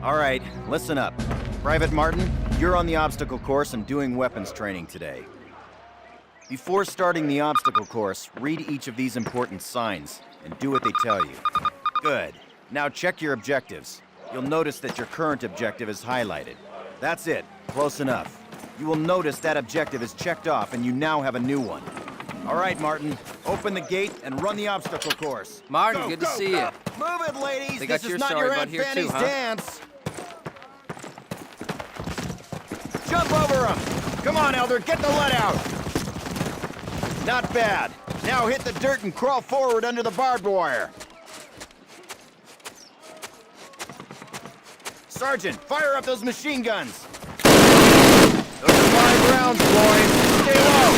All right, listen up. Private Martin, you're on the obstacle course and doing weapons training today. Before starting the obstacle course, read each of these important signs and do what they tell you. Good. Now check your objectives. You'll notice that your current objective is highlighted. That's it. Close enough. You will notice that objective is checked off and you now have a new one. All right, Martin. Open the gate and run the obstacle course. Martin, good to see you. Move it, ladies! They got This is your not sorry your butt Aunt here Fanny's too, huh? dance! Jump over him! Come on, Elder, get the lead out! Not bad. Now hit the dirt and crawl forward under the barbed wire. Sergeant, fire up those machine guns! Those are 5 rounds, boys! Stay low!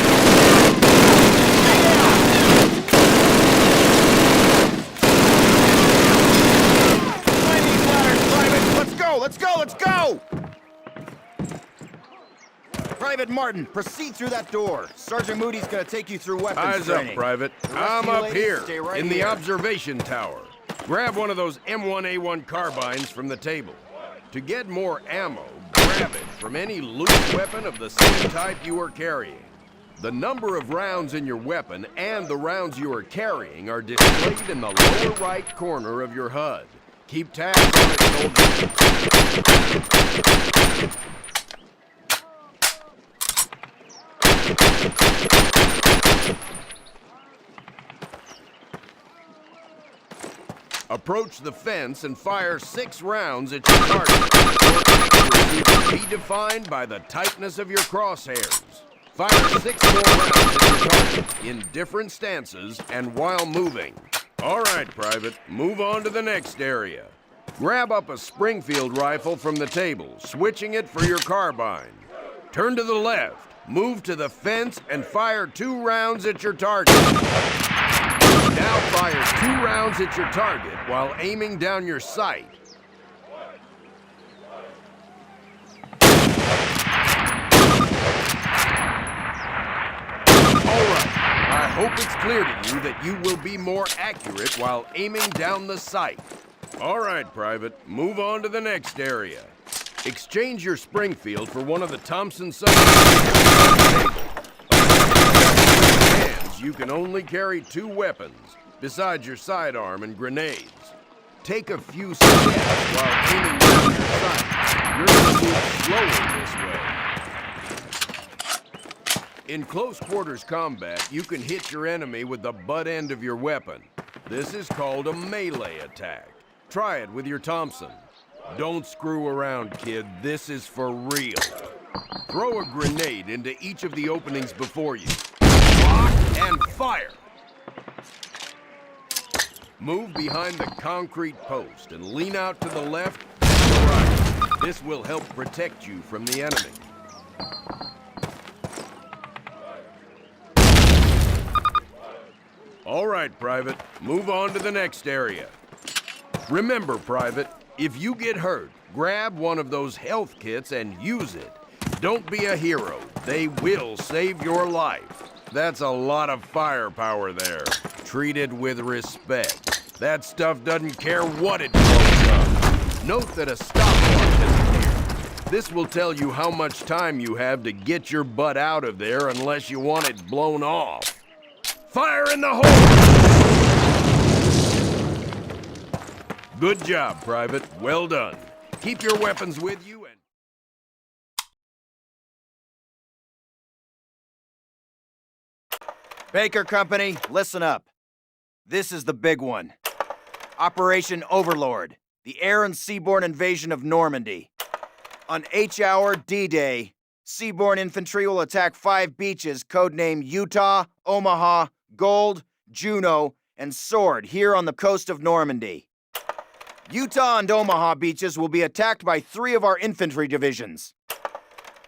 Let's go! Let's go! Private Martin, proceed through that door. Sergeant Moody's gonna take you through weapons Eyes training. up, Private. The rest I'm of you up ladies, here, stay right in the here. observation tower. Grab one of those M1A1 carbines from the table. To get more ammo, grab it from any loose weapon of the same type you are carrying. The number of rounds in your weapon and the rounds you are carrying are displayed in the lower right corner of your HUD. Keep tabs on it, soldier. Approach the fence and fire 6 rounds at your target. Your accuracy will be defined by the tightness of your crosshairs. Fire 6 more rounds at your target in different stances and while moving. All right, Private, move on to the next area. Grab up a Springfield rifle from the table, switching it for your carbine. Turn to the left, move to the fence, and fire 2 rounds at your target. Now fire 2 rounds at your target while aiming down your sight. All right, I hope it's clear to you that you will be more accurate while aiming down the sight. All right, Private, move on to the next area. Exchange your Springfield for one of the Thompson submachine guns. You can only carry 2 weapons, besides your sidearm and grenades. Take a few steps while aiming down your sight. You're going to move slowly this way. In close quarters combat, you can hit your enemy with the butt end of your weapon. This is called a melee attack. Try it with your Thompson. Don't screw around, kid. This is for real. Throw a grenade into each of the openings before you. Lock and fire. Move behind the concrete post and lean out to the left and the right. This will help protect you from the enemy. All right, Private. Move on to the next area. Remember, Private, if you get hurt, grab one of those health kits and use it. Don't be a hero. They will save your life. That's a lot of firepower there. Treat it with respect. That stuff doesn't care what it blows up. Note that a stopwatch is here. This will tell you how much time you have to get your butt out of there unless you want it blown off. Fire in the hole! Good job, Private. Well done. Keep your weapons with you and... Baker Company, listen up. This is the big one. Operation Overlord, the air and seaborne invasion of Normandy. On H-Hour D-Day, seaborne infantry will attack 5 beaches codenamed Utah, Omaha, Gold, Juno, and Sword here on the coast of Normandy. Utah and Omaha beaches will be attacked by 3 of our infantry divisions.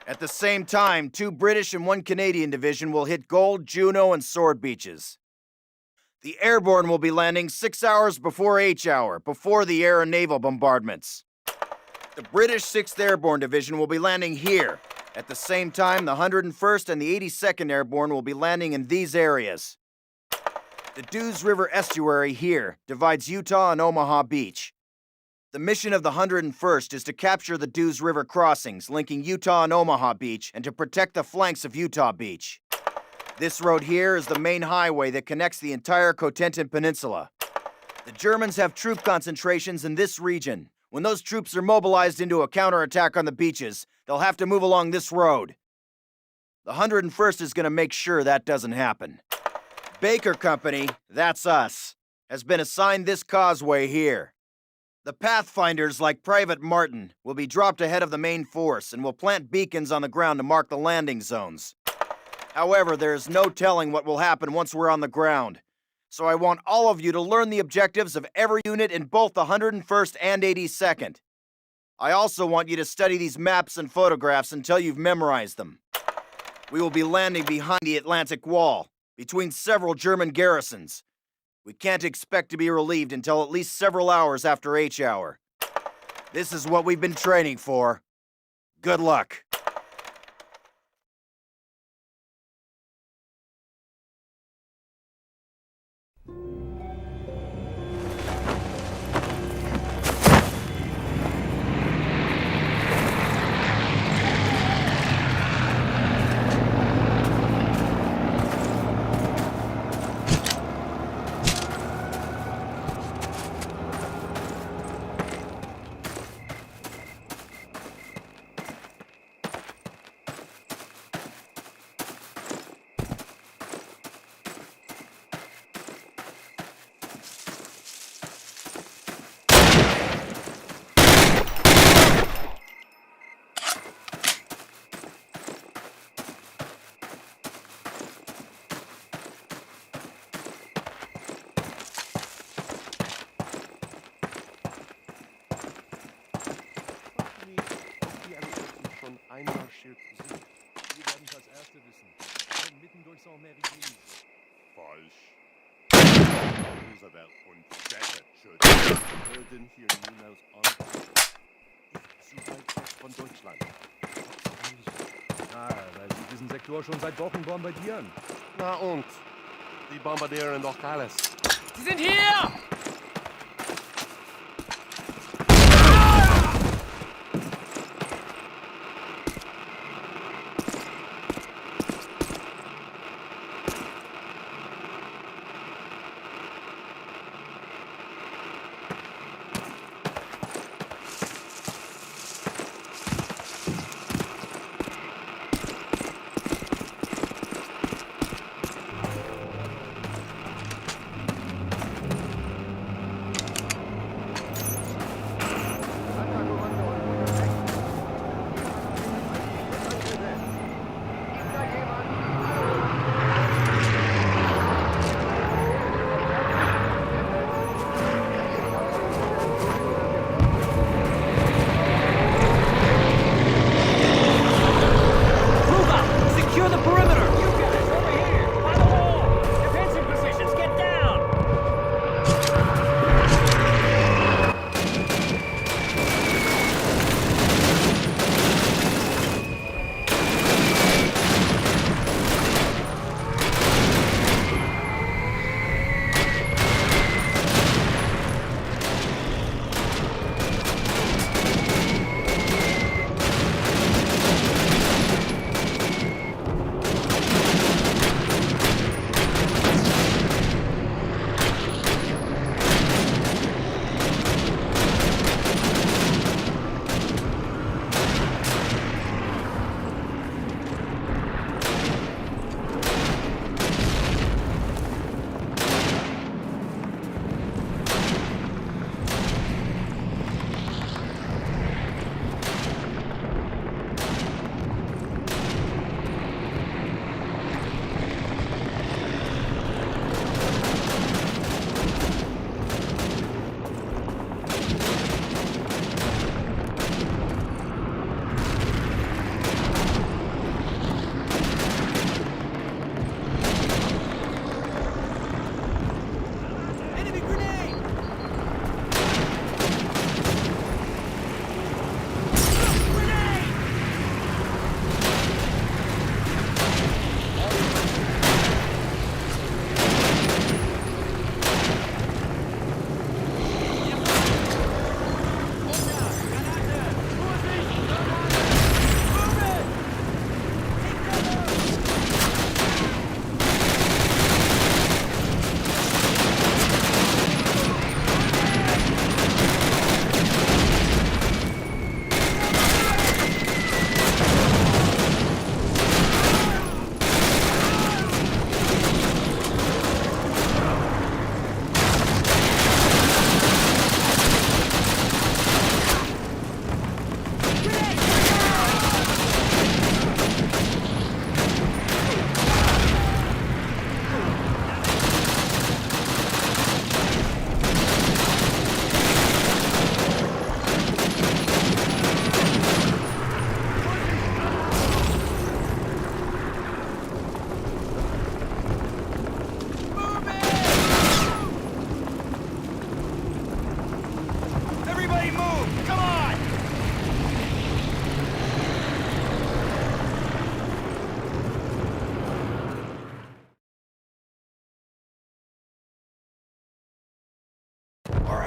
At the same time, 2 British and 1 Canadian division will hit Gold, Juno, and Sword beaches. The airborne will be landing 6 hours before H-Hour, before the air and naval bombardments. The British 6th Airborne Division will be landing here. At the same time, the 101st and the 82nd Airborne will be landing in these areas. The Dews River estuary here divides Utah and Omaha Beach. The mission of the 101st is to capture the Dews River crossings linking Utah and Omaha Beach and to protect the flanks of Utah Beach. This road here is the main highway that connects the entire Cotentin Peninsula. The Germans have troop concentrations in this region. When those troops are mobilized into a counterattack on the beaches, they'll have to move along this road. The 101st is going to make sure that doesn't happen. Baker Company, that's us, has been assigned this causeway here. The Pathfinders, like Private Martin, will be dropped ahead of the main force and will plant beacons on the ground to mark the landing zones. However, there's no telling what will happen once we're on the ground, so I want all of you to learn the objectives of every unit in both the 101st and 82nd. I also want you to study these maps and photographs until you've memorized them. We will be landing behind the Atlantic Wall, between several German garrisons. We can't expect to be relieved until at least several hours after H hour. This is what we've been training for. Good luck. einmarschiert sind. Wir werden es als Erste wissen. Mitten durch Saint-Mary. Falsch. Roosevelt und Beckett würden hier niemals ankommen. Ist zu weit weg von Deutschland. Weil sie diesen Sektor schon seit Wochen bombardieren. Na und? Die bombardieren doch alles. Sie sind hier!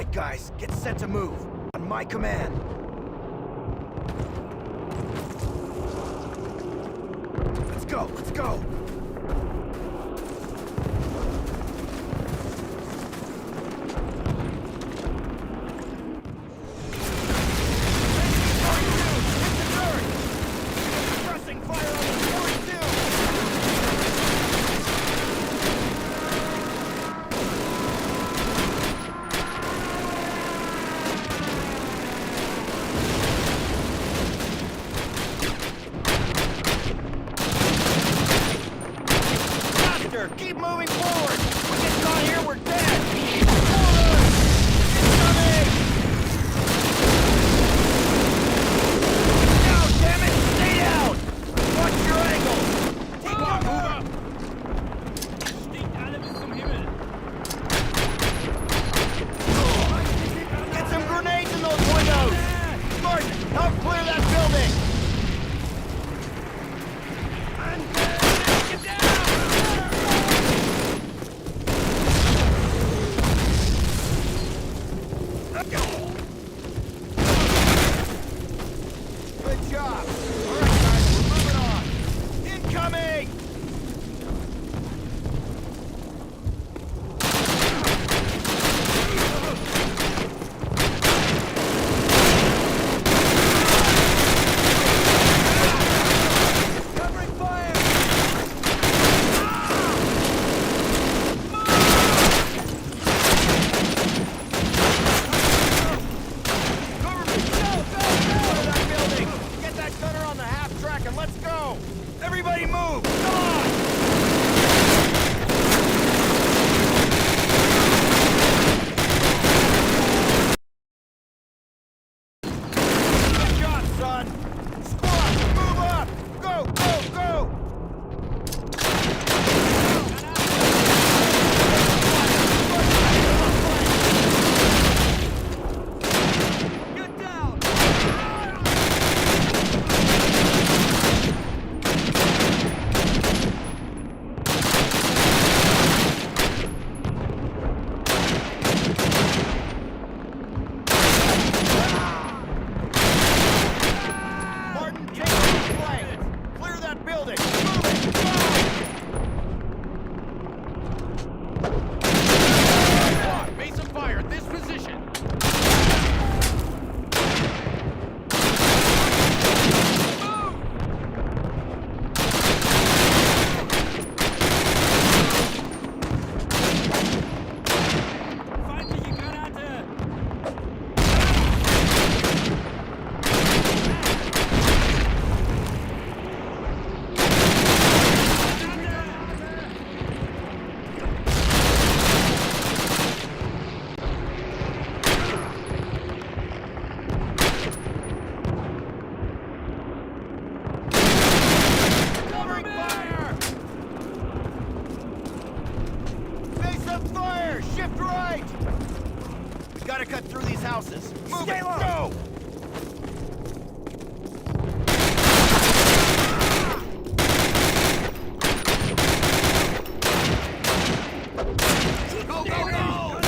right, guys, get set to move. On my command. Let's go, let's go! Keep moving forward! We get caught here, we're dead! Forward! Incoming! Down, damn it! Stay down! Watch your angles! Take one, move up! Stinkt alle bis zum Himmel! Get some grenades in those windows! Martin, help clear that building! Get down! Good job! All right, guys, we're moving on! Incoming! Covering fire! And let's go! Everybody move! Come on! Good job, son! Squad, move up! Go, go, go! Get down! Building! Move it! Go! Base of fire at this position! Feindliche Granate! Shift right! We gotta cut through these houses. Move it! Go! Go, go, go!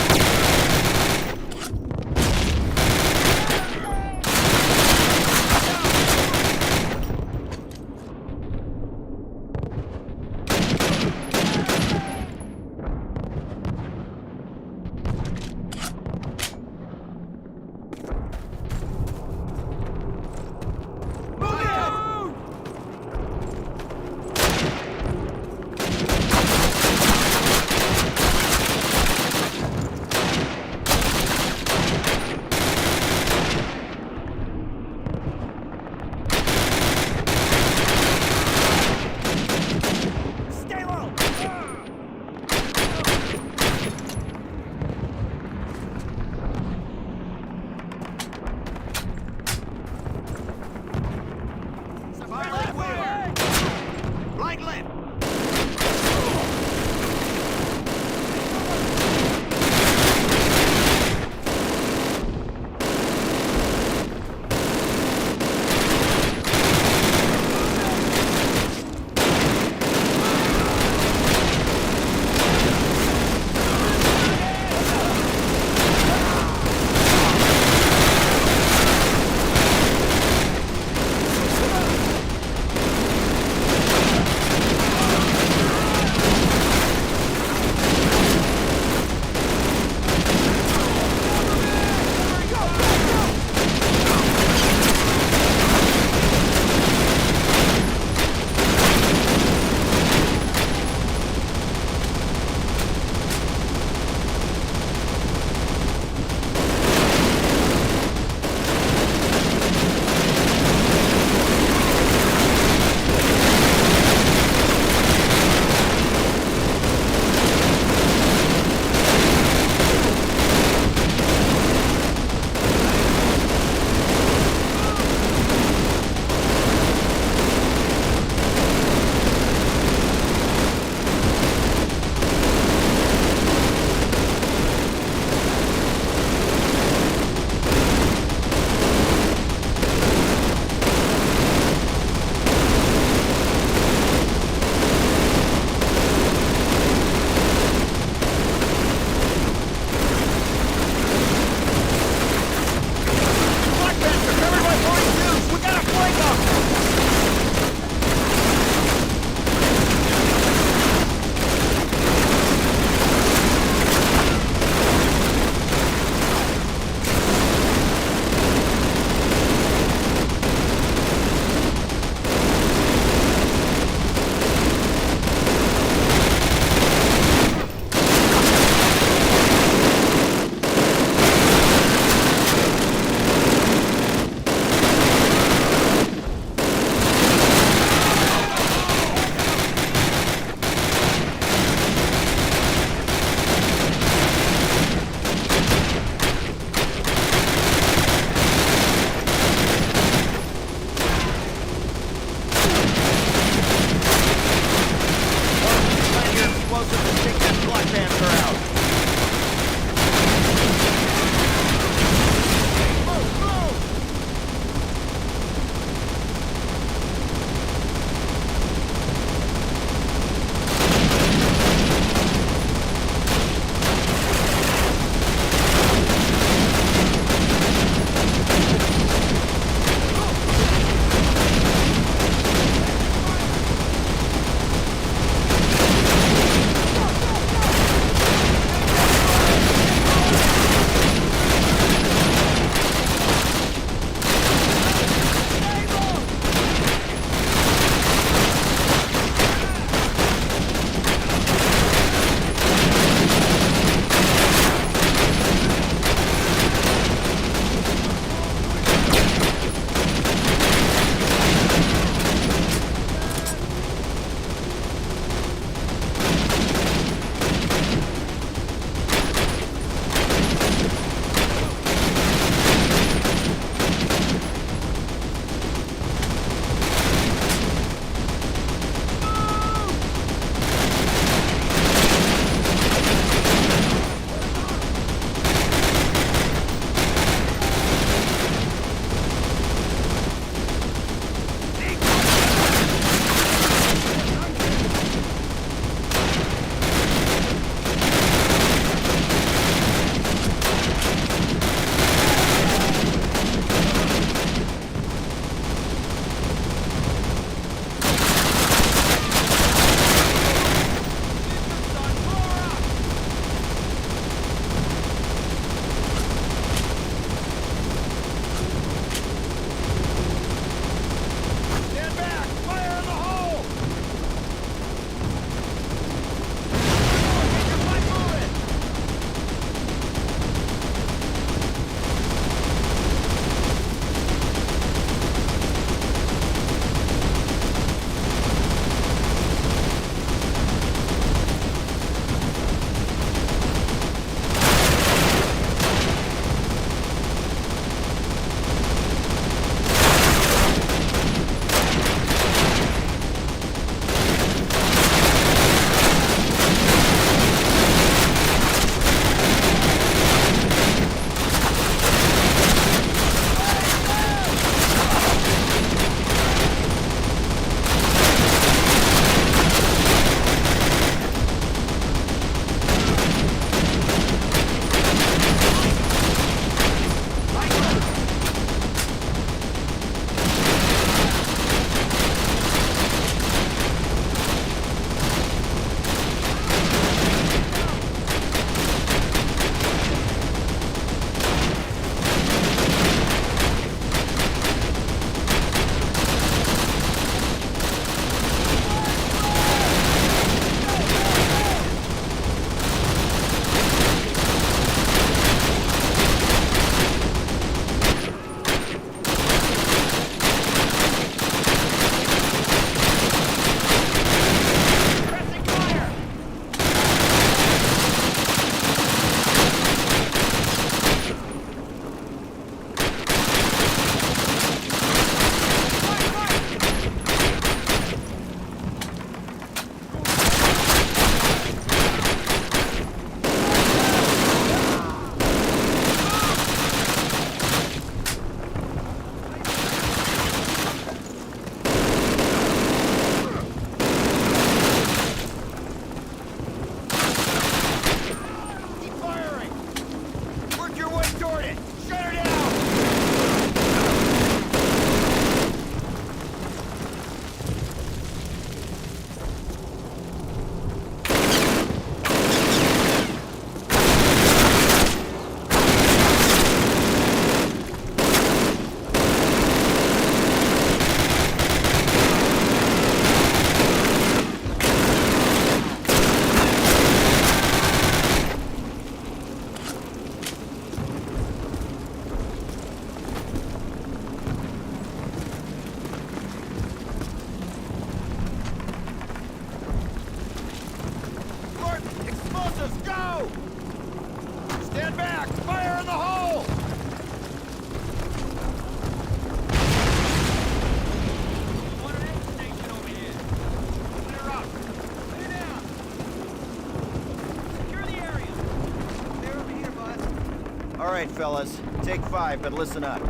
right, fellas. Take 5, but listen up.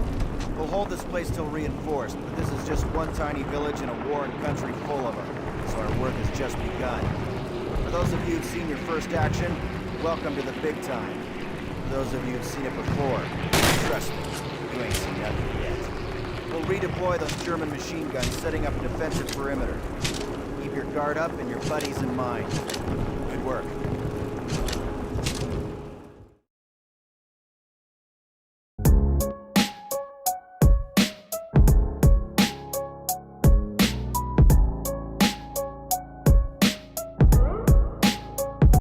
We'll hold this place till reinforced, but this is just one tiny village in a warring country full of them, so our work has just begun. For those of you who've seen your first action, welcome to the big time. For those of you who've seen it before, trust me, you ain't seen nothing yet. We'll redeploy those German machine guns, setting up a defensive perimeter. Keep your guard up and your buddies in mind. Good work.